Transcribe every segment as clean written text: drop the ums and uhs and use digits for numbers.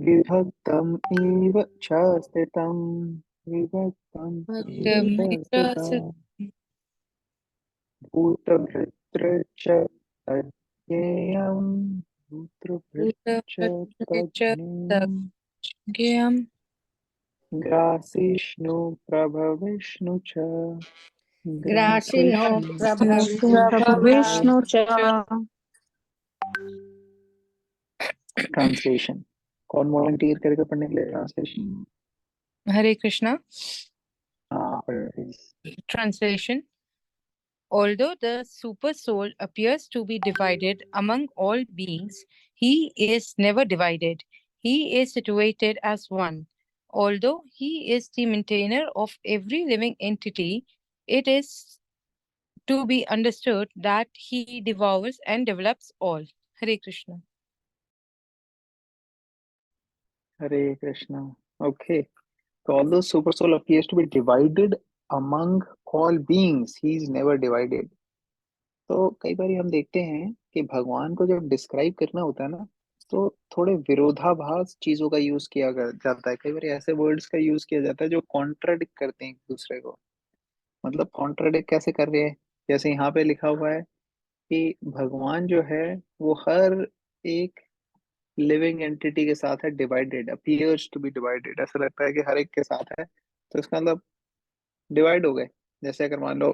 विभक्तम् एव च स्थितम्, विभक्तम् एव च स्थितम्, भूतभृत्र च तज्ज्ञेयम्, भूतभृत् च तज्ज्ञेयम्, ग्रासिष्णु प्रभविष्णु च, ग्रासिनो ग्रासिष्णु प्रभविष्णु च। विष्णु च। ट्रांसलेशन। कौन वॉलंटियर करेगा पढ़ने के लिए ट्रांसलेशन? Hare Krishna. हाँ, please. Translation. Although the super soul appears to be divided among all beings, he is never divided. He is situated as one. Although he is the maintainer of every living entity, it is to be understood that he devours and develops all. Hare Krishna. Hare Krishna. Okay. So although super soul appears to be divided among all beings, he is never divided. तो कई बार हम देखते हैं कि भगवान को जब describe करना होता है ना, तो थोड़े विरोधाभास चीजों का यूज जाता है। कई बार ऐसे वर्ड्स का यूज किया जाता है जो कॉन्ट्राडिक्ट करते हैं एक दूसरे को। मतलब कॉन्ट्राडिक्ट कैसे कर रहे हैं? जैसे यहाँ पे लिखा हुआ है कि भगवान जो है वो हर एक लिविंग एंटिटी के साथ है divided, appears to be divided. ऐसा लगता है कि हर एक के साथ है, तो इसका मतलब डिवाइड हो गए। जैसे अगर मान लो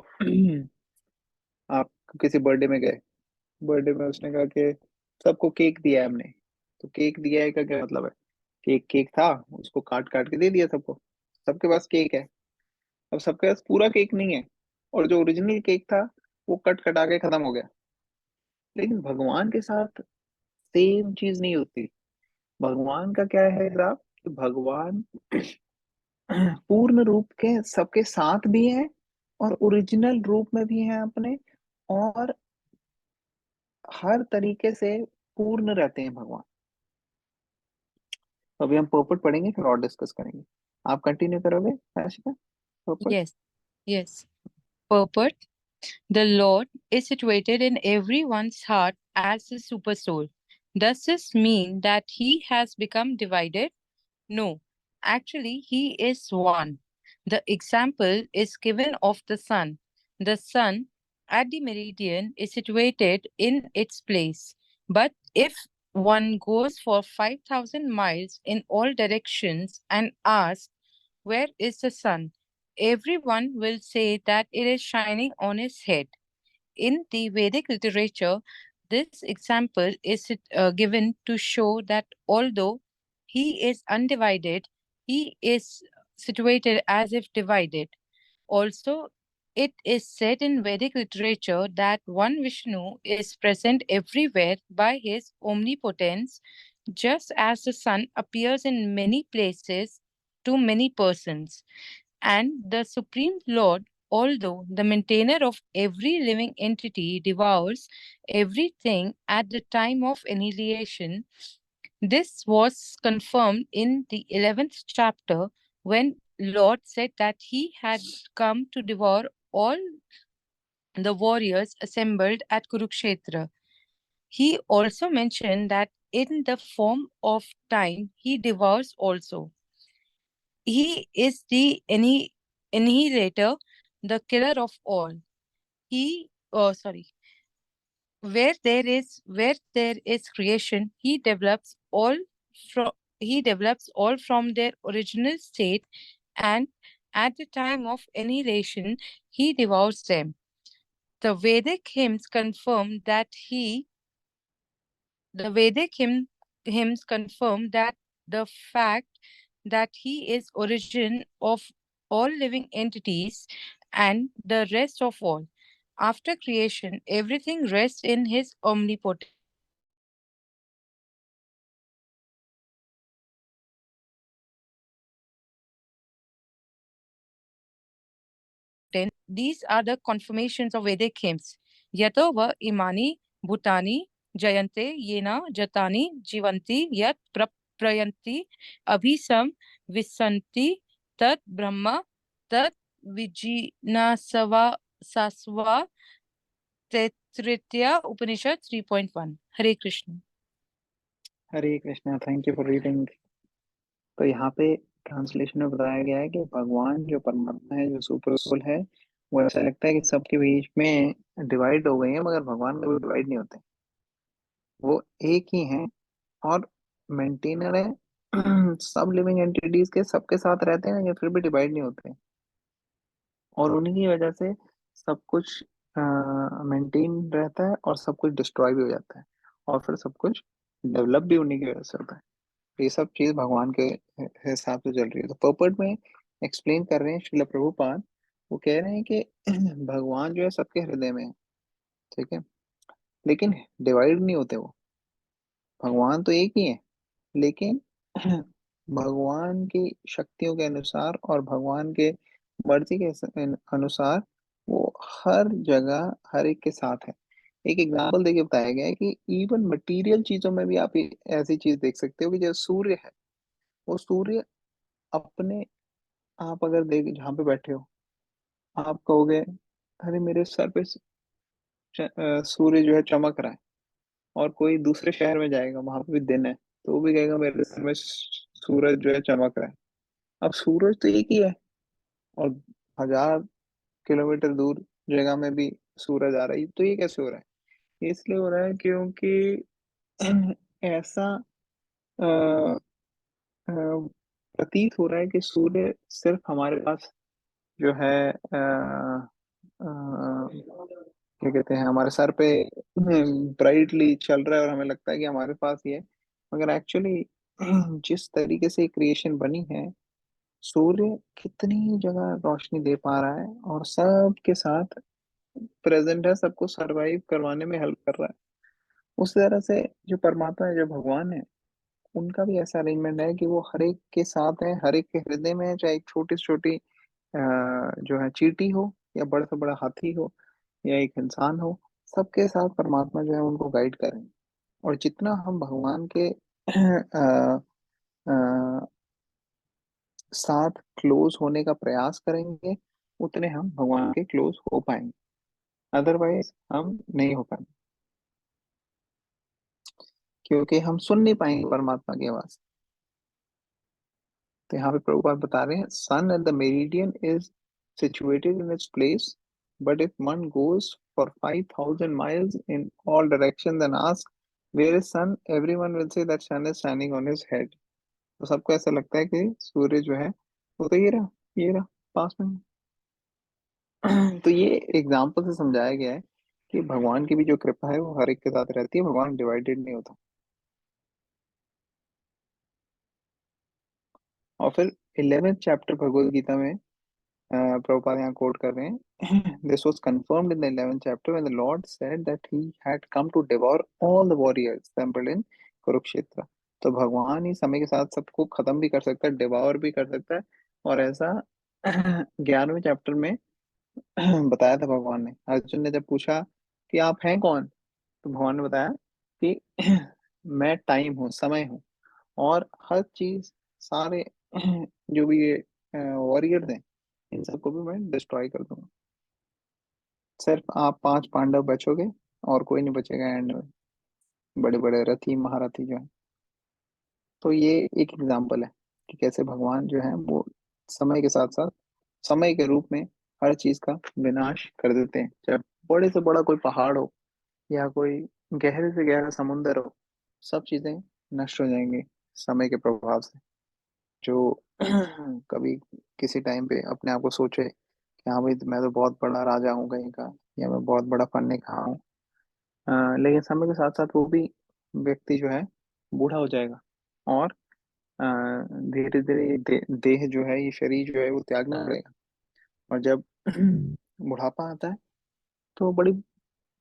आप किसी बर्थडे में गए, बर्थडे में उसने कहा कि सबको केक दिया है हमने, तो केक दिया है का क्या मतलब है? केक केक था, उसको काट काट के दे दिया सबको, सबके पास केक है। अब सबके पास पूरा केक नहीं है, और जो ओरिजिनल केक था वो कट कटा के खत्म हो गया। लेकिन भगवान के साथ सेम चीज नहीं होती। भगवान का क्या है ग्राफ, कि भगवान पूर्ण रूप के सबके साथ भी हैं, और ओरिजिनल रूप में भी हैं अपने, और हर तरीके से पूर्ण रहते हैं भगवान। तो अभी हम पर्पट पढ़ेंगे, फिर और डिस्कस करेंगे। आप कंटिन्यू करोगे Ashika पर्पट? Yes, yes. Purport. The Lord is situated in everyone's heart as the super soul. Does this mean that he has become divided? No, actually, he is one. The example is given of the sun. The sun at the meridian is situated in its place. But if one goes for 5,000 miles in all directions and asks, where is the sun? Everyone will say that it is shining on his head. In the Vedic literature, this example is given to show that although he is undivided, he is situated as if divided. Also, it is said in Vedic literature that one Vishnu is present everywhere by his omnipotence, just as the sun appears in many places to many persons. And the Supreme Lord, although the maintainer of every living entity, devours everything at the time of annihilation. This was confirmed in the 11th chapter when Lord said that he had come to devour all the warriors assembled at Kurukshetra. He also mentioned that in the form of time he devours also. He is the annihilator, the killer of all. Where there is creation, from he develops all from their original state, and at the time of annihilation, he devours them. The Vedic hymns confirm that he the Vedic hymns confirm that the fact that he is origin of all living entities and the rest of all. After creation, everything rests in his omnipotence. These are the confirmations of Vedic hymns. Yato va imani bhutani jayante yena jatani jivanti yat prayanti abhisam visanti tat brahma tat vijinasava sasva Tritya Upanishad 3.1. Hare Krishna. Hare Krishna, thank you for reading. तो यहाँ पे translation में बताया गया है कि भगवान जो परमात्मा है, जो सुपर सोल है, वो ऐसा लगता है कि सबके बीच में डिवाइड हो गए हैं, मगर भगवान कभी डिवाइड नहीं होते। वो एक ही हैं और मेंटेनर है सब लिविंग एंटिटीज के, सबके साथ रहते हैं, ये फिर भी डिवाइड नहीं होते। और उन्हीं की वजह से सब कुछ मेंटेन रहता है और सब कुछ डिस्ट्रॉय भी हो जाता है, और फिर सब कुछ डेवलप भी उन्हीं की वजह से होता है। तो ये सब चीज भगवान के हिसाब से चल रही है। तो पर्पट में एक्सप्लेन कर रहे हैं श्रील प्रभुपाद। वो कह रहे हैं कि भगवान जो है सबके हृदय में है, ठीक है, लेकिन डिवाइड नहीं होते वो। भगवान तो एक ही है, लेकिन भगवान की शक्तियों के अनुसार और भगवान के मर्जी के अनुसार वो हर जगह हर एक के साथ है। एक एग्जाम्पल देके बताया गया है कि इवन मटेरियल चीजों में भी आप ऐसी चीज देख सकते हो कि जो सूर्य है, वो सूर्य अपने, आप अगर देख जहाँ पे बैठे हो, आप कहोगे अरे मेरे सर पे सूर्य जो है चमक रहा है, और कोई दूसरे शहर में जाएगा, वहां पे भी दिन है, तो वो भी कहेगा मेरे सर में सूरज जो है चमक रहा है। अब सूरज तो एक ही है, और 1000 किलोमीटर दूर जगह में भी सूरज आ रहा है। तो ये कैसे हो रहा है? ये इसलिए हो रहा है क्योंकि ऐसा अ, अ, प्रतीत हो रहा है कि सूर्य सिर्फ हमारे पास जो है क्या कहते हैं, हमारे सर पे ब्राइटली चल रहा है और हमें लगता है कि हमारे पास ही है, मगर एक्चुअली जिस तरीके से क्रिएशन बनी है, सूर्य कितनी जगह रोशनी दे पा रहा है और सबके साथ प्रेजेंट है, सबको सरवाइव करवाने में हेल्प कर रहा है। उस तरह से जो परमात्मा है, जो भगवान है, उनका भी ऐसा अरेंजमेंट है कि वो हर एक के साथ है, हर एक के हृदय में है, चाहे एक छोटी से छोटी जो है चींटी हो, या बड़ा से बड़ा हाथी हो, या एक इंसान हो, सबके साथ परमात्मा जो है उनको गाइड करें। और जितना हम भगवान के अ, अ, साथ क्लोज होने का प्रयास करेंगे, उतने हम भगवान के क्लोज हो पाएंगे, अदरवाइज हम नहीं हो पाएंगे, क्योंकि हम सुन नहीं पाएंगे परमात्मा की आवाज। तो यहाँ पे प्रभुपाद बता रहे हैं, sun at the meridian is situated in its place, but if one goes for 5,000 miles in all directions and asks where is sun, everyone will say that sun is shining on his head. तो सबको ऐसा लगता है कि सूर्य जो है वो तो ये रहा पास में। तो ये एग्जाम्पल से समझाया गया है कि भगवान की भी जो कृपा है वो हर एक के साथ रहती है, भगवान डिवाइडेड नहीं होता। और फिर 11th चैप्टर भगवद गीता में प्रभुपाद यहाँ कोट कर रहे हैं, this was confirmed in the 11th chapter when the lord said that he had come to devour all the warriors assembled in Kurukshetra. तो भगवान ही समय के साथ सबको खत्म भी कर सकता है, डिवोर भी कर सकता है। और ऐसा 11वें चैप्टर में बताया था भगवान ने। अर्जुन ने जब पूछा कि आप हैं कौन, तो भगवान ने बताया कि मैं टाइम हूँ, समय हूँ, और हर चीज, सारे जो भी ये वॉरियर हैं, इन सबको भी मैं डिस्ट्रॉय कर दूंगा। सिर्फ आप 5 पांडव बचोगे, और कोई नहीं बचेगा एंड में, बड़े बड़े रथी महारथी जो है। तो ये एक एग्जाम्पल है कि कैसे भगवान जो है वो समय के साथ साथ, समय के रूप में हर चीज का विनाश कर देते हैं। चाहे बड़े से बड़ा कोई पहाड़ हो, या कोई गहरे से गहरा समुंदर हो, सब चीजें नष्ट हो जाएंगी समय के प्रभाव से। जो कभी किसी टाइम पे अपने आप को सोचे कि हाँ भाई मैं तो बहुत बड़ा राजा हूँ कहीं का, या मैं बहुत बड़ा फन्ने खा हूँ, लेकिन समय के साथ साथ वो भी व्यक्ति जो है बूढ़ा हो जाएगा, और धीरे धीरे देह जो है, ये शरीर जो है वो त्यागना पड़ेगा। और जब बुढ़ापा आता है तो बड़ी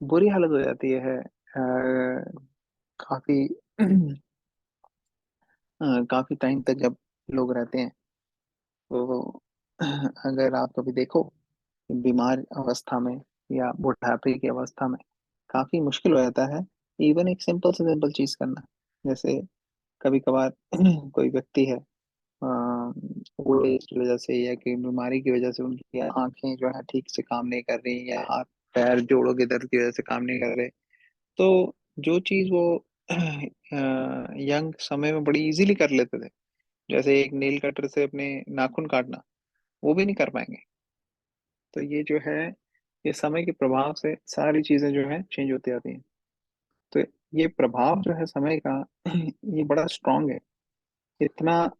बुरी हालत हो जाती है। काफी काफी टाइम तक जब लोग रहते हैं, तो अगर आप कभी देखो, बीमार अवस्था में या बुढ़ापे की अवस्था में काफी मुश्किल हो जाता है इवन एक सिंपल से सिंपल चीज करना। जैसे कभी कभार कोई व्यक्ति है, ओल्ड एज की वजह से या कि बीमारी की वजह से उनकी आंखें जो है ठीक से काम नहीं कर रही, या हाथ पैर जोड़ों के दर्द की वजह से काम नहीं कर रहे। तो जो चीज वो यंग समय में बड़ी इजीली कर लेते थे, जैसे एक नेल कटर से अपने नाखून काटना, वो भी नहीं कर पाएंगे। तो ये जो है, ये समय के प्रभाव से सारी चीजें जो है चेंज होती जाती हैं। तो ये प्रभाव जो है समय का ये बड़ा स्ट्रांग है, इतना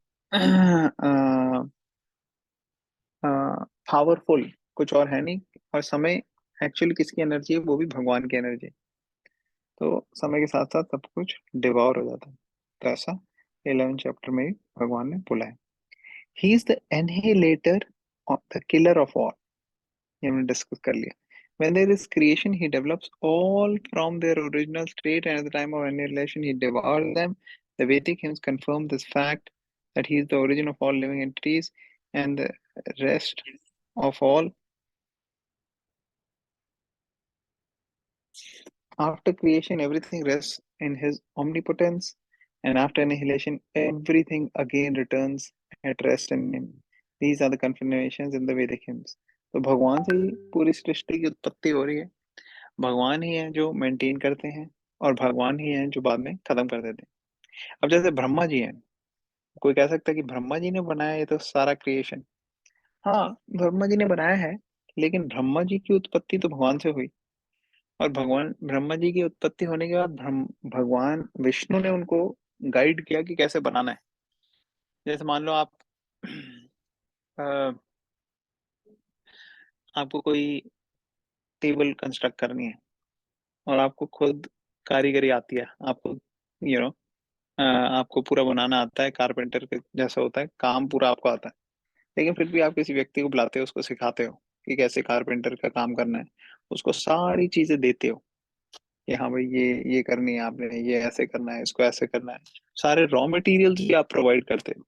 पावरफुल कुछ और है नहीं। और समय एक्चुअली किसकी एनर्जी है? वो भी भगवान की एनर्जी। तो समय के साथ साथ सब कुछ डिवॉर हो जाता है। तो ऐसा 11 चैप्टर में ही भगवान ने बोला है। He is the annihilator of the killer of all, ये हमने डिस्कस कर लिया। When there is creation, he develops all from their original state, and at the time of annihilation, he devours them. The Vedic hymns confirm this fact that he is the origin of all living entities, and the rest of all. After creation, everything rests in his omnipotence, and after annihilation, everything again returns at rest in him. These are the confirmations in the Vedic hymns. तो भगवान से ही पूरी सृष्टि की उत्पत्ति हो रही है। भगवान ही है जो मेंटेन करते हैं, और भगवान ही है जो बाद में खत्म कर देते हैं। अब जैसे ब्रह्मा जी हैं, कोई कह सकता है कि ब्रह्मा जी ने बनाया ये तो सारा क्रिएशन। हाँ, ब्रह्मा जी ने बनाया है, लेकिन ब्रह्मा जी की उत्पत्ति तो भगवान से हुई। और भगवान ब्रह्मा जी की उत्पत्ति होने के बाद भगवान विष्णु ने उनको गाइड किया कि कैसे बनाना है। जैसे मान लो आप अ, आपको कोई टेबल कंस्ट्रक्ट करनी है, और आपको खुद कारीगरी आती है, आपको यू नो आपको पूरा बनाना आता है, कारपेंटर के जैसा होता है, काम पूरा आपको आता है। लेकिन फिर भी आप किसी व्यक्ति को बुलाते हो, उसको सिखाते हो कि कैसे कारपेंटर का काम करना है, उसको सारी चीजें देते हो कि हाँ भाई ये करनी है आपने, ये ऐसे करना है, इसको ऐसे करना है। सारे रॉ मटेरियल्स भी आप प्रोवाइड करते हो,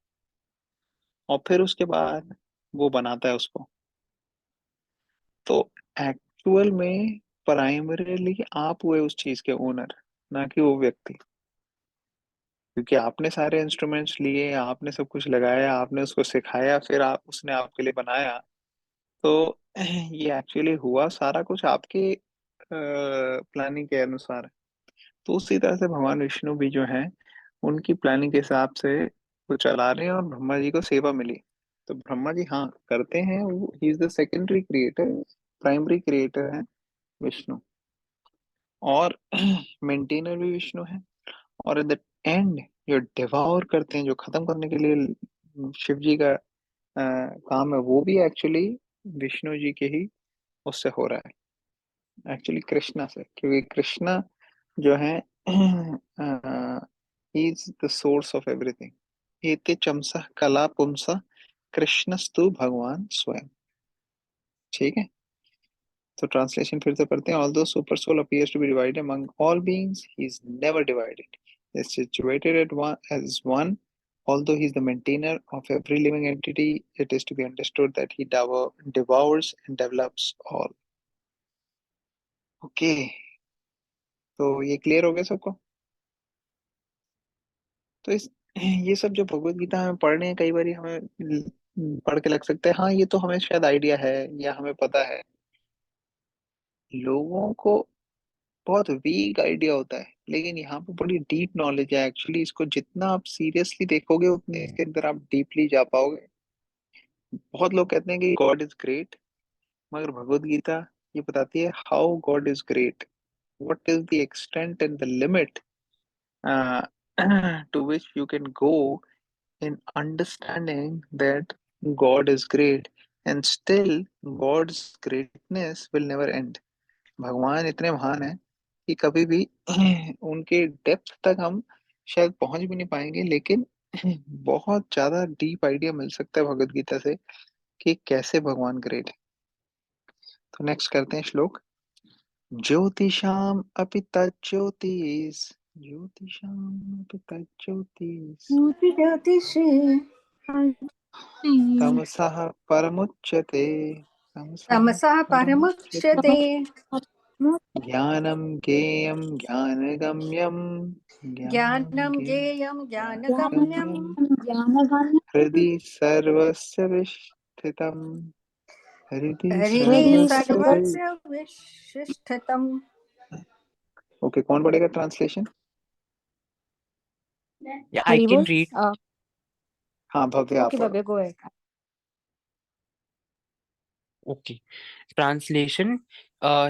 और फिर उसके बाद वो बनाता है उसको। तो एक्चुअल में प्राइमरीली आप हुए उस चीज के ओनर, ना कि वो व्यक्ति। क्योंकि आपने सारे इंस्ट्रूमेंट्स लिए, आपने सब कुछ लगाया, आपने उसको सिखाया, फिर आप उसने आपके लिए बनाया। तो ये एक्चुअली हुआ सारा कुछ आपके प्लानिंग के अनुसार है। तो उसी तरह से भगवान विष्णु भी जो है, उनकी प्लानिंग के हिसाब से वो चला रहे हैं, और ब्रह्मा जी को सेवा मिली। तो ब्रह्मा जी हाँ करते हैं, वो ही is the secondary creator, primary creator है विष्णु, और मेंटेनर भी विष्णु है। और एट द एंड जो डिवाउर करते हैं, जो खत्म करने के लिए शिव जी का काम है, वो भी एक्चुअली विष्णु जी के ही उससे हो रहा है, एक्चुअली कृष्णा से। क्योंकि कृष्णा जो है is the source of everything. एते चमसा कला पुंसा कृष्णस्तु भगवान स्वयं। ठीक है, तो ट्रांसलेशन फिर से पढ़ते हैं। Although super soul appears to be divided among all beings, he is never divided, he is situated at one as one. Although he is the maintainer of every living entity, it is to be understood that he devours and develops all. Okay, तो ये clear हो गया सबको? तो इस ये सब जो भगवत गीता में पढ़ रहे हैं, कई बार हमें पढ़ के लग सकता है हाँ ये तो हमें शायद आइडिया है या हमें पता है। लोगों को बहुत वीक आइडिया होता है, लेकिन यहाँ पे बड़ी डीप नॉलेज है एक्चुअली। इसको जितना आप सीरियसली देखोगे, उतने इसके अंदर आप डीपली जा पाओगे। बहुत लोग कहते हैं कि गॉड इज ग्रेट, मगर भगवत गीता ये बताती है how God is great, what is the extent and the limit to which you can go in understanding that God is great, and still God's greatness will never end. भगवान इतने महान हैं कि कभी भी उनके डेप्थ तक हम शायद पहुंच भी नहीं पाएंगे, लेकिन बहुत ज्यादा डीप आइडिया मिल सकता है भगवत गीता से कि कैसे भगवान ग्रेट है। तो नेक्स्ट करते हैं श्लोक। ज्योतिषाम अपि तज्ज्योतिस्, ज्योतिषाम अपि तज्ज्योतिस्, Niti Jyotishi तमसः परमुच्यते, तमसः Tamasah परमुच्यते, Paramuchyate ज्ञानं ज्ञेयं ज्ञानगम्यं, ज्ञानं Jnanam ज्ञेयं Jnayam ज्ञानगम्यं, Jnanagamyam हृदि सर्वस्य विष्ठितम्। हरिति हरिति सर्वस्य। सर्वस्य विशिष्टतम। ओके, कौन पढ़ेगा translation? Yeah, I Hari can बोल। read. हाँ भव्य, आप ओके पढ़ो। Bhavya go ahead. Okay. Translation.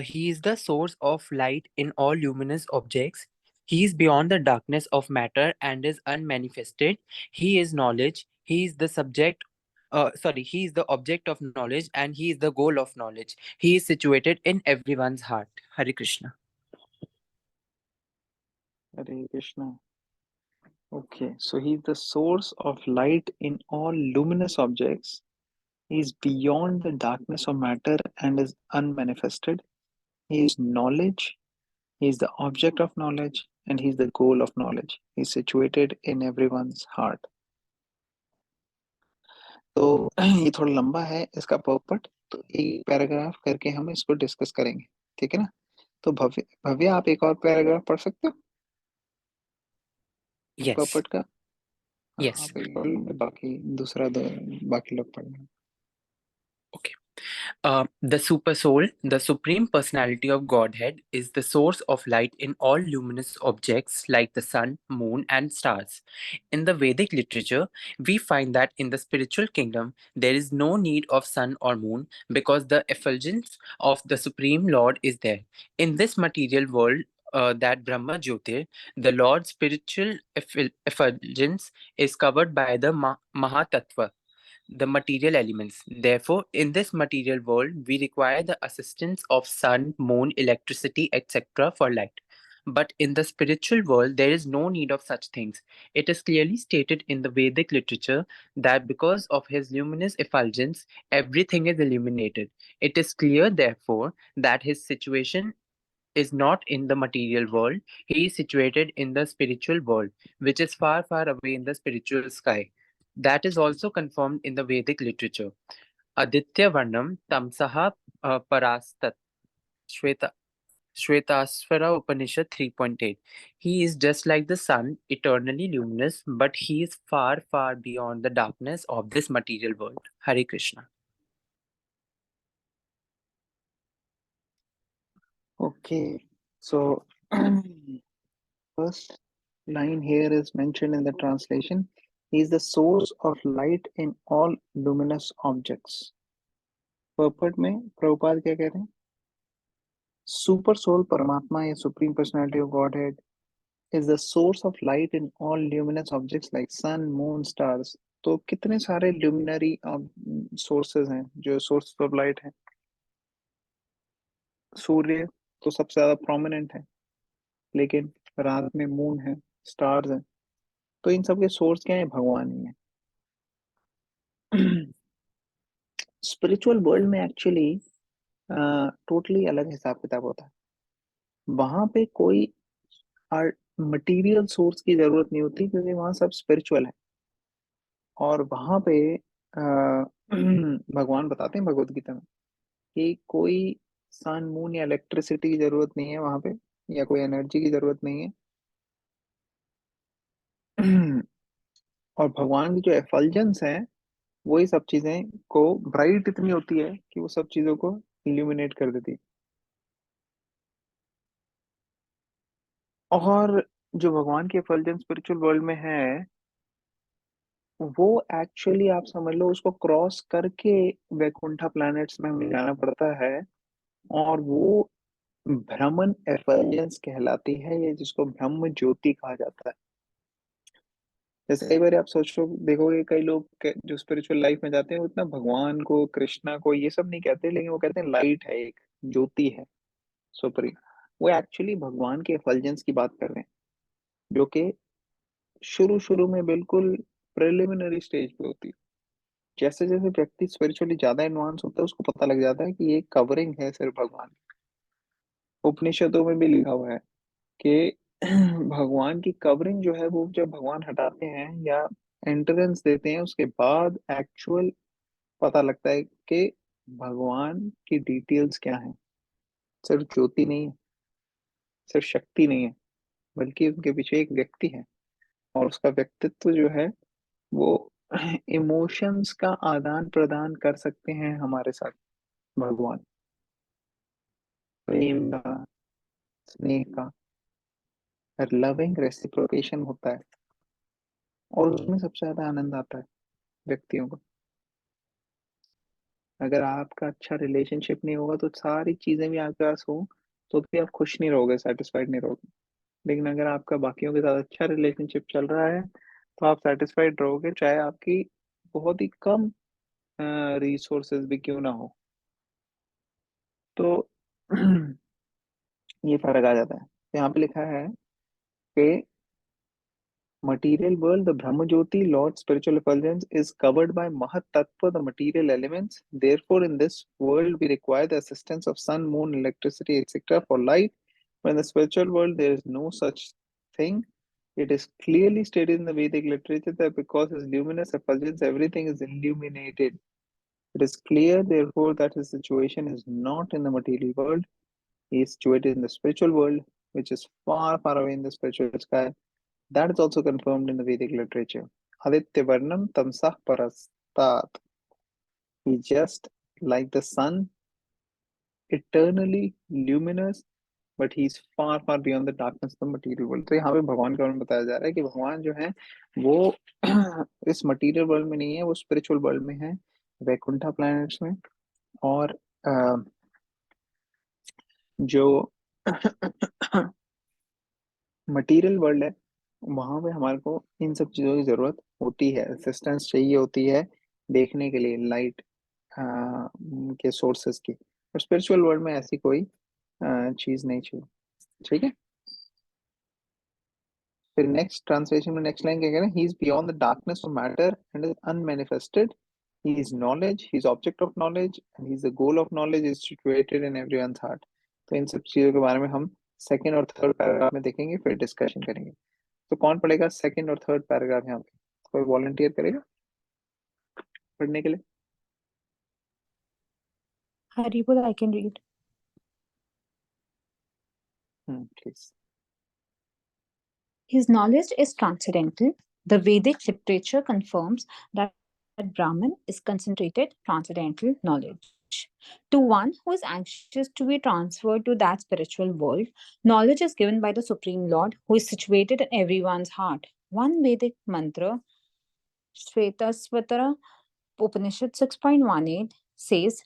He is the source of light in all luminous objects. He is beyond the darkness of matter and is unmanifested. He is knowledge. He is the subject. He is the object of knowledge and he is the goal of knowledge. He is situated in everyone's heart. Hare Krishna. Hare Krishna. Okay, so he is the source of light in all luminous objects. He is beyond the darkness of matter and is unmanifested. He is knowledge. He is the object of knowledge and he is the goal of knowledge. He is situated in everyone's heart. तो ये थोड़ा लंबा है इसका पर्पट, तो एक paragraph करके हम इसको डिस्कस करेंगे, ठीक है ना? तो भव्य, भव्य आप एक और पैराग्राफ पढ़ सकते हो इस Yes. पर्पट का? हाँ, Yes. आप एक और, बाकी दूसरा दो, बाकी लोग पढ़ना। Okay. The super soul, the supreme personality of Godhead, is the source of light in all luminous objects like the sun, moon, and stars. In the Vedic literature, we find that in the spiritual kingdom, there is no need of sun or moon because the effulgence of the Supreme Lord is there. In this material world, that Brahma Jyotir, the Lord's spiritual effulgence is covered by the Mahatattva, the material elements. Therefore, in this material world, we require the assistance of sun, moon, electricity, etc. for light. But in the spiritual world, there is no need of such things. It is clearly stated in the Vedic literature that because of his luminous effulgence, everything is illuminated. It is clear, therefore, that his situation is not in the material world. He is situated in the spiritual world, which is far, far away in the spiritual sky. That is also confirmed in the Vedic literature. Aditya Varnam Tamsaha Parastat Shweta Shvetasvara Upanishad 3.8. He is just like the sun, eternally luminous, but he is far, far beyond the darkness of this material world. Hare Krishna. Okay, so first line here is mentioned in the translation. He is the source of light in all luminous objects. पर्पट में प्रभुपाद क्या कह रहे हैं? Super soul परमात्मा या supreme personality of God head is the source of light in all luminous objects like sun, moon, stars. तो कितने सारे luminary sources हैं जो sources of light हैं? सूर्य तो सबसे ज्यादा prominent है, लेकिन रात में मून है, स्टार्स हैं, तो इन सब के सोर्स क्या है? भगवान ही है। स्पिरिचुअल वर्ल्ड में एक्चुअली टोटली अलग हिसाब किताब होता है। वहां पे कोई मटेरियल सोर्स की जरूरत नहीं होती क्योंकि वहां सब स्पिरिचुअल है। और वहां पे भगवान बताते हैं भगवत गीता में कि कोई सन मून या इलेक्ट्रिसिटी की जरूरत नहीं है वहां पे, या कोई एनर्जी की जरूरत नहीं है। और भगवान की जो एफल्जेंस है वही सब चीजें को ब्राइट इतनी होती है कि वो सब चीजों को इल्यूमिनेट कर देती है। और जो भगवान की एफल्जेंस स्पिरिचुअल वर्ल्ड में है वो एक्चुअली आप समझ लो उसको क्रॉस करके वैकुंठा प्लैनेट्स में हमें जाना पड़ता है, और वो भ्रमण एफल्जेंस कहलाती है, या जिसको ब्रह्म ज्योति कहा जाता है। जैसे कई बार आप सोचो देखोगे कई लोग जो स्पिरिचुअल लाइफ में जाते हैं वो इतना भगवान को कृष्णा को ये सब नहीं कहते, लेकिन वो कहते हैं लाइट है, एक ज्योति है सुप्रीम। वो एक्चुअली भगवान के एफल्जेंस की बात कर रहे हैं, जो कि शुरू शुरू में बिल्कुल प्रिलिमिनरी स्टेज पे होती है। जैसे जैसे व्यक्ति स्पिरिचुअली ज्यादा एडवांस होता है उसको पता लग जाता है कि ये कवरिंग है सिर्फ भगवान। उपनिषदों में भी लिखा हुआ है कि भगवान की कवरिंग जो है वो जब भगवान हटाते हैं या एंट्रेंस देते हैं उसके बाद एक्चुअल पता लगता है कि भगवान की डिटेल्स क्या है। सिर्फ ज्योति नहीं है, सिर्फ शक्ति नहीं है, बल्कि उनके पीछे एक व्यक्ति है, और उसका व्यक्तित्व जो है वो इमोशंस का आदान प्रदान कर सकते हैं हमारे साथ। भगवान, प्रेम का, स्नेह का, लविंग रेसिप्रोकेशन होता है, और उसमें सबसे ज्यादा आनंद आता है व्यक्तियों को। अगर आपका अच्छा रिलेशनशिप नहीं होगा तो सारी चीजें भी आपके पास हो तो भी आप खुश नहीं रहोगे, सेटिस्फाइड नहीं रहोगे। लेकिन अगर आपका बाकियों के साथ अच्छा रिलेशनशिप चल रहा है तो आप सेटिस्फाइड रहोगे, चाहे आपकी बहुत ही कम रिसोर्सेज भी क्यों ना हो। तो ये फर्क आ जाता है। यहाँ पे लिखा है कि material world, the Brahmajyoti, Lord spiritual effulgence, is covered by Mahat Tattva, the material elements. Therefore, in this world, we require the assistance of sun, moon, electricity, etc. for light. But in the spiritual world, there is no such thing. It is clearly stated in the Vedic literature that because his luminous effulgence, everything is illuminated. It is clear, therefore, that his situation is not in the material world. He is situated in the spiritual world, which is far, far away in the spiritual sky. That is also confirmed in the Vedic literature. Aditya Varnam Tamsah Parastat. He just like the sun, eternally luminous, but he is far far beyond the darkness of the material world. तो यहाँ पे भगवान के बारे में बताया जा रहा है कि भगवान जो है वो इस मटीरियल वर्ल्ड में नहीं है, वो स्पिरिचुअल वर्ल्ड में है, वैकुंठा प्लैनेट्स में। और अ, जो मटेरियल वर्ल्ड है वहां पे हमारे को इन सब चीजों की जरूरत होती है, असिस्टेंस चाहिए होती है देखने के लिए, लाइट के सोर्सेस की। और स्पिरिचुअल वर्ल्ड में ऐसी कोई चीज नहीं चाहिए। ठीक है। फिर नेक्स्ट ट्रांसलेशन में नेक्स्ट लाइन क्या कह रहे हैं, he is beyond the darkness of matter and is unmanifested, he is knowledge, he is object of knowledge and he is the goal of knowledge, is situated in everyone's heart. तो इन सब चीजों के बारे में हम सेकंड और third paragraph में देखेंगे, फिर डिस्कशन करेंगे। तो कौन पढ़ेगा सेकंड और थर्ड पैराग्राफ यहाँ पे? कोई वॉलंटियर करेगा पढ़ने के लिए? Haribol, I can read. Please. His knowledge is transcendental. The Vedic literature confirms that Brahman is concentrated transcendental knowledge. To one who is anxious to be transferred to that spiritual world, knowledge is given by the Supreme Lord who is situated in everyone's heart. One Vedic mantra, Shvetasvatara Upanishad 6.18, says,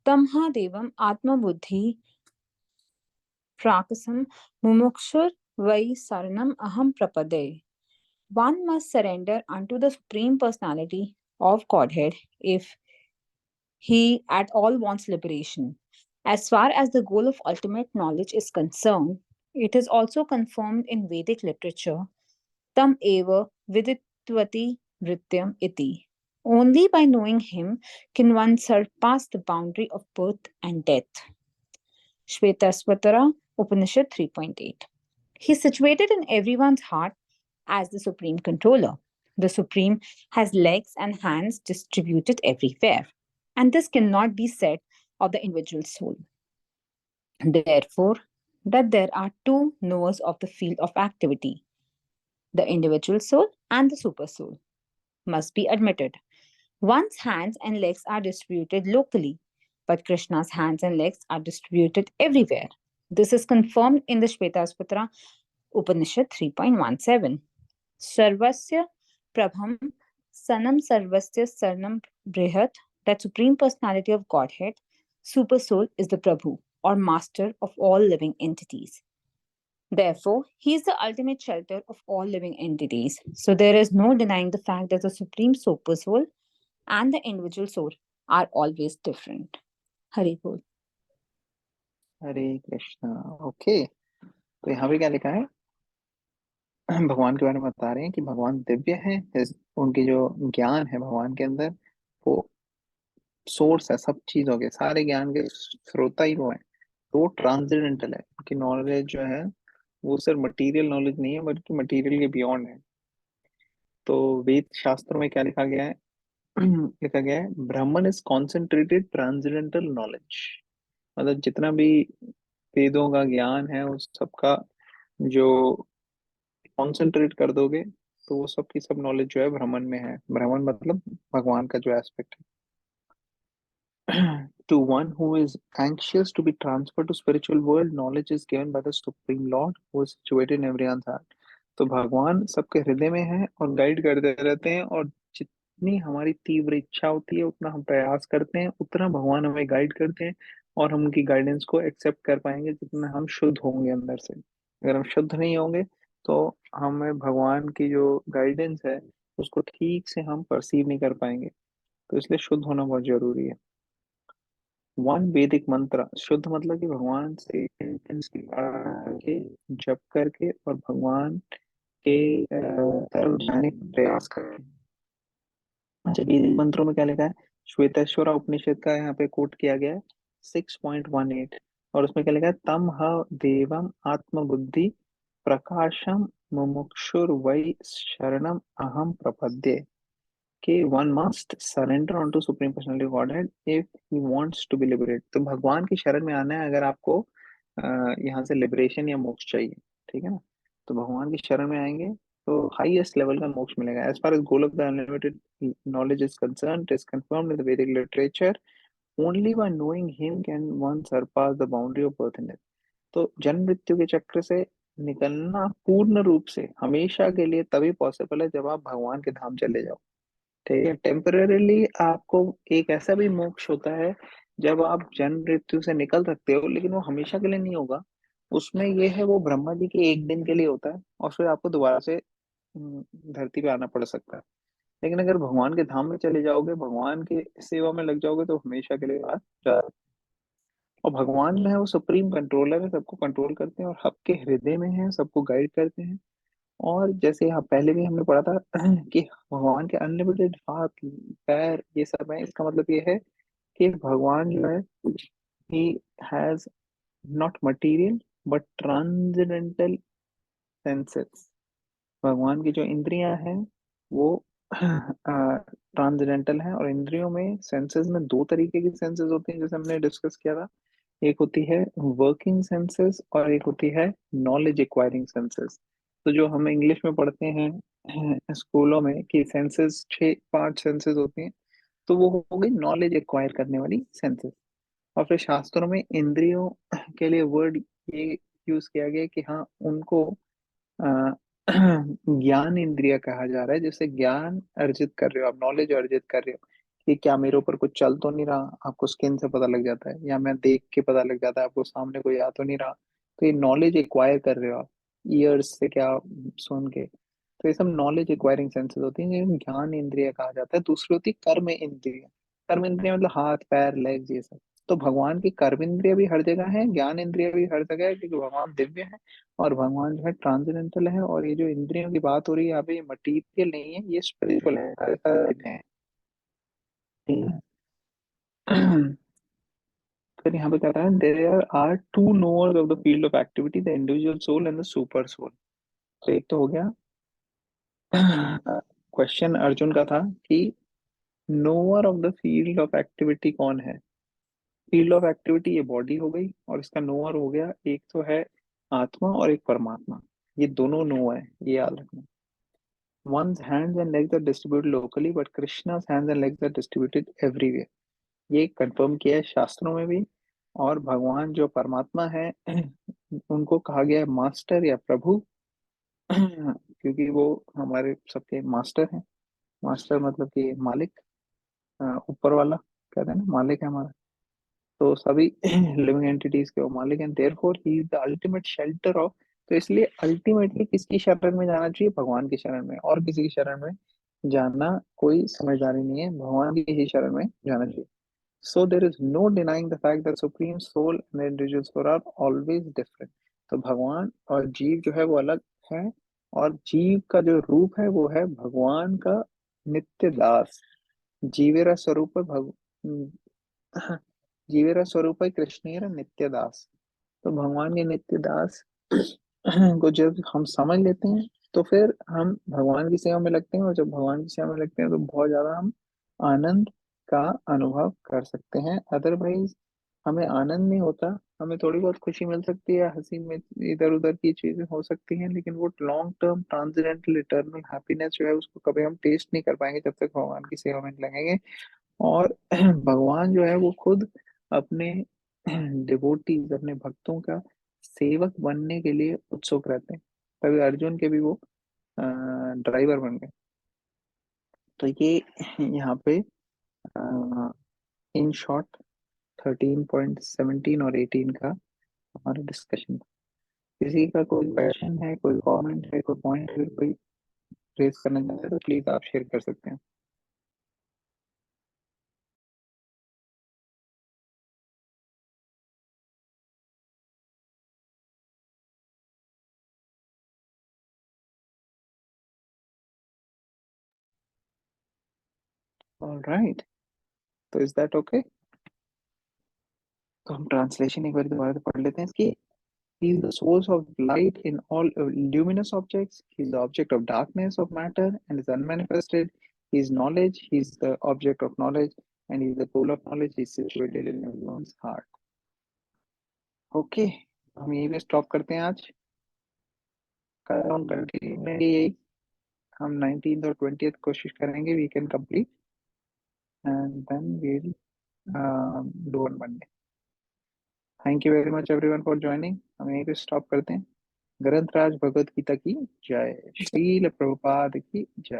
Tamha Devam Atma Buddhi Prakasam Mumukshur Vai Saranam Aham Prapade. One must surrender unto the Supreme Personality of Godhead if he at all wants liberation. As far as the goal of ultimate knowledge is concerned, it is also confirmed in Vedic literature, Tam eva viditvati vrityam iti. Only by knowing him can one surpass the boundary of birth and death. Shvetasvatara Upanishad 3.8. He is situated in everyone's heart as the supreme controller. The supreme has legs and hands distributed everywhere, and this cannot be said of the individual soul. Therefore, that there are two knowers of the field of activity, the individual soul and the super soul, must be admitted. One's hands and legs are distributed locally, but Krishna's hands and legs are distributed everywhere. This is confirmed in the Shvetasvatara Upanishad 3.17. Sarvasya Prabham Sanam Sarvasya Sarnam Brihat, that Supreme Personality of Godhead, Super Soul, is the Prabhu or Master of all living entities. Therefore, he is the ultimate shelter of all living entities. So there is no denying the fact that the Supreme Super Soul and the individual soul are always different. Hari Bol. Hare Krishna. Okay, तो यहाँ पे क्या लिखा है? भगवान के बारे में बता रहे हैं कि भगवान दिव्य है, उनकी जो ज्ञान है भगवान के अंदर वो सोर्स है सब चीजों के, सारे ज्ञान के स्रोता ही वो है। तो वो ट्रांसेंडेंटल है, उनकी नॉलेज जो है वो सिर्फ मटेरियल नॉलेज नहीं है बल्कि मटेरियल के बियॉन्ड है। तो वेद शास्त्रों में क्या लिखा गया है? लिखा गया है ब्राह्मण इज कॉन्सेंट्रेटेड ट्रांसेंडेंटल नॉलेज। मतलब जितना भी वेदों का ज्ञान है उस सबका जो कॉन्सेंट्रेट कर दोगे तो वो सब की सब नॉलेज जो है ब्राह्मण में है। ब्राह्मण मतलब भगवान का जो एस्पेक्ट है। To one who is anxious to be transferred to spiritual world, knowledge is given by the Supreme Lord who is situated in everyone's heart. तो भगवान सबके हृदय में है और गाइड करते रहते हैं, और जितनी हमारी तीव्र इच्छा होती है उतना हम प्रयास करते हैं, उतना भगवान हमें गाइड करते हैं, और हम उनकी गाइडेंस को एक्सेप्ट कर पाएंगे जितना हम शुद्ध होंगे अंदर से। अगर हम शुद्ध नहीं होंगे तो हमें भगवान की जो गाइडेंस है उसको ठीक से हम परसीव नहीं कर पाएंगे। तो इसलिए शुद्ध होना बहुत जरूरी है। वन वैदिक मंत्र, शुद्ध मतलब कि भगवान से इंटेंसली करके, जप करके और भगवान के तरफ जाने का प्रयास करके। अच्छा, वैदिक मंत्रों में क्या लिखा है? श्वेतेश्वरा उपनिषद का यहाँ पे कोट किया गया है 6.18, और उसमें क्या लिखा है? तम ह देवम आत्मबुद्धि प्रकाशम मुमुक्षुर वै शरणम अहम प्रपद्ये, कि one must surrender unto supreme personality of Godhead if he wants to be liberate. तो भगवान की शरण में आना है अगर आपको यहाँ से लिबरेशन या मोक्ष चाहिए, ठीक है ना? तो भगवान की शरण में आएंगे तो हाईएस्ट लेवल का मोक्ष मिलेगा। As far as goal of the unlimited knowledge is concerned, it is confirmed in the Vedic literature. Only by knowing him can one surpass the boundary of birth and death. तो जन्म मृत्यु के चक्र से निकलना पूर्ण रूप से हमेशा के लिए तभी पॉसिबल है जब आप भगवान के धाम चले जाओ। ठीक है, टेम्पररीली आपको एक ऐसा भी मोक्ष होता है जब आप जन्म मृत्यु से निकल सकते हो, लेकिन वो हमेशा के लिए नहीं होगा। उसमें ये है, वो ब्रह्मा जी के एक दिन के लिए होता है और फिर आपको दोबारा से धरती पे आना पड़ सकता है। लेकिन अगर भगवान के धाम में चले जाओगे, भगवान के सेवा में लग जाओगे, तो हमेशा के लिए बात जा। और भगवान जो है वो सुप्रीम कंट्रोलर है, सबको कंट्रोल करते हैं और सबके हृदय में है, सबको गाइड करते हैं। और जैसे यहाँ पहले भी हमने पढ़ा था कि भगवान के अनलिमिटेड हाथ पैर ये सब है, इसका मतलब ये है कि भगवान जो है he has not material but transcendental senses. भगवान की जो इंद्रियां हैं वो ट्रांसेंडेंटल हैं, और इंद्रियों में सेंसेस में दो तरीके की सेंसेस होती हैं जैसे हमने डिस्कस किया था। एक होती है वर्किंग सेंसेस और एक होती है नॉलेज एक्वायरिंग सेंसेस। तो जो हम इंग्लिश में पढ़ते हैं स्कूलों में कि सेंसेस 6-5 सेंसेस होती हैं, तो वो हो गई नॉलेज एक्वायर करने वाली सेंसेस। और फिर शास्त्रों में इंद्रियों के लिए वर्ड ये यूज किया गया कि हाँ उनको अ, ज्ञान इंद्रिय कहा जा रहा है, जिससे ज्ञान अर्जित कर रहे हो आप, नॉलेज अर्जित कर रहे हो कि क्या मेरे ऊपर कुछ चल तो नहीं रहा, आपको स्किन से पता लग जाता है, या मैं देख के पता लग जाता है आपको सामने कोई आ तो नहीं रहा। तो ये नॉलेज एक्वायर कर रहे हो आप ईयर्स से, क्या सुन के। तो ये सब नॉलेज एक्वायरिंग सेंसेस होती हैं, जिन्हें ज्ञान इंद्रिय कहा जाता है। दूसरी होती है कर्म इंद्रिय। कर्म इंद्रिय मतलब हाथ पैर लेग्स ये सब। तो भगवान की कर्म इंद्रिय भी हर जगह है, ज्ञान इंद्रिय भी हर जगह है, क्योंकि भगवान दिव्य है और भगवान जो है ट्रांसेंडेंटल है। और ये जो इंद्रियों की बात हो रही है यहाँ पे, ये मटीरियल नहीं है, ये स्पिरिचुअल है, ऐसा कहते हैं। फिर यहाँ पे कहता है there are two knowers of the field of activity, the individual soul and the super soul. तो एक तो हो गया क्वेश्चन अर्जुन का था कि knower of the field of activity कौन है। फील्ड ऑफ एक्टिविटी ये बॉडी हो गई, और इसका नोअर हो गया एक तो है आत्मा और एक परमात्मा। ये दोनों नो है, ये याद रखना। One's hands and legs are distributed locally, but Krishna's hands and legs are distributed everywhere. ये कंफर्म किया है शास्त्रों में भी। और भगवान जो परमात्मा है उनको कहा गया है मास्टर या प्रभु, क्योंकि वो हमारे सबके मास्टर हैं। मास्टर मतलब कि मालिक, ऊपर वाला कहते हैं ना, मालिक है हमारा। तो सभी लिविंग एंटिटीज के वो मालिक हैं, therefore he is the ultimate shelter of. तो इसलिए अल्टीमेटली किसकी शरण में जाना चाहिए? भगवान की शरण में, और किसी की शरण में जाना कोई समझदारी नहीं है, भगवान की ही शरण में जाना चाहिए। So there is no denying the fact that supreme soul and individual soul are always different. तो भगवान और जीव जो है वो अलग है, और जीव का जो रूप है वो है भगवान का नित्य दास। जीवेरा स्वरूप है जीवेरा स्वरूप है कृष्णेरा नित्य दास। तो भगवान के नित्य दास को जब हम समझ लेते हैं तो फिर हम भगवान की सेवा में लगते हैं, और जब भगवान की सेवा में लगते हैं तो बहुत ज्यादा हम आनंद का अनुभव कर सकते हैं। अदरवाइज हमें आनंद नहीं होता। हमें थोड़ी बहुत खुशी मिल सकती है, हंसी में इधर उधर की चीजें हो सकती हैं, लेकिन वो लॉन्ग टर्म ट्रांजिडेंटल इटर्नल हैप्पीनेस जो है उसको कभी हम टेस्ट नहीं कर पाएंगे जब तक भगवान की सेवा में नहीं लगेंगे। और भगवान जो है वो खुद अपने डिवोटीज, अपने भक्तों का सेवक बनने के लिए उत्सुक रहते हैं। तभी अर्जुन के भी वो ड्राइवर बन गए। तो ये यहाँ पे इन शॉर्ट 13.17 और 18 का हमारा डिस्कशन। किसी का कोई क्वेश्चन है, कोई कमेंट है, कोई पॉइंट है, कोई रेज करना चाहते हैं तो प्लीज आप शेयर कर सकते हैं। ऑलराइट, तो इज दैट ओके? तो हम ट्रांसलेशन एक बार दोबारा से पढ़ लेते हैं इसकी। He is the source of light in all luminous objects. He is the object of darkness of matter and is unmanifested. He is knowledge. He is the object of knowledge and he is the goal of knowledge. He is situated in everyone's heart. Okay, हम यही पे stop करते हैं आज। कल हम continue करेंगे यही। हम 19th और 20th कोशिश करेंगे we can complete and then we will do on Monday. Thank you very much everyone for joining. हम यहीं पे स्टॉप करते हैं। ग्रंथराज भगवत गीता की जय। श्रील प्रभुपाद की जय।